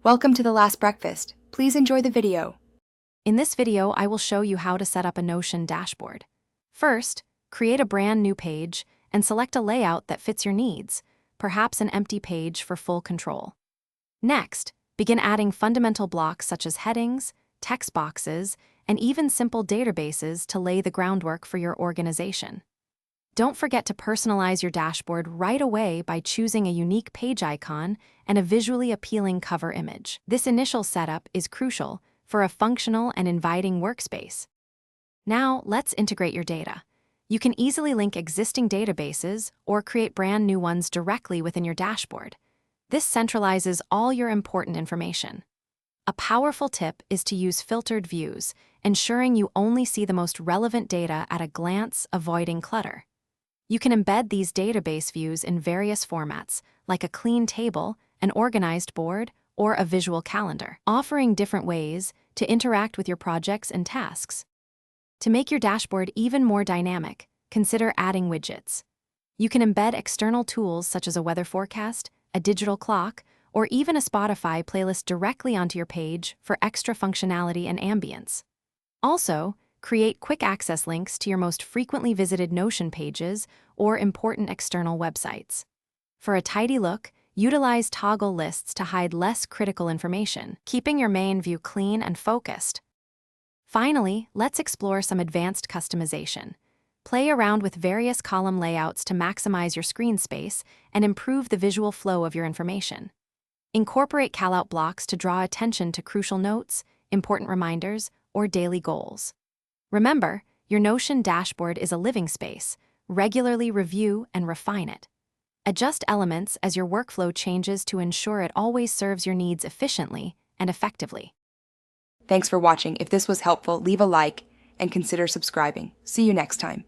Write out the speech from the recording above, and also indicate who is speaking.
Speaker 1: Welcome to The Last Breakfast. Please enjoy the video.
Speaker 2: In this video, I will show you how to set up a Notion dashboard. First, create a brand new page and select a layout that fits your needs, perhaps an empty page for full control. Next, begin adding fundamental blocks such as headings, text boxes, and even simple databases to lay the groundwork for your organization. Don't forget to personalize your dashboard right away by choosing a unique page icon and a visually appealing cover image. This initial setup is crucial for a functional and inviting workspace. Now, let's integrate your data. You can easily link existing databases or create brand new ones directly within your dashboard. This centralizes all your important information. A powerful tip is to use filtered views, ensuring you only see the most relevant data at a glance, avoiding clutter. You can embed these database views in various formats, like a clean table, an organized board, or a visual calendar, offering different ways to interact with your projects and tasks. To make your dashboard even more dynamic, consider adding widgets. You can embed external tools such as a weather forecast, a digital clock, or even a Spotify playlist directly onto your page for extra functionality and ambience. Also, create quick access links to your most frequently visited Notion pages or important external websites. For a tidy look, utilize toggle lists to hide less critical information, keeping your main view clean and focused. Finally, let's explore some advanced customization. Play around with various column layouts to maximize your screen space and improve the visual flow of your information. Incorporate callout blocks to draw attention to crucial notes, important reminders, or daily goals. Remember, your Notion dashboard is a living space. Regularly review and refine it. Adjust elements as your workflow changes to ensure it always serves your needs efficiently and effectively.
Speaker 1: Thanks for watching. If this was helpful, leave a like and consider subscribing. See you next time.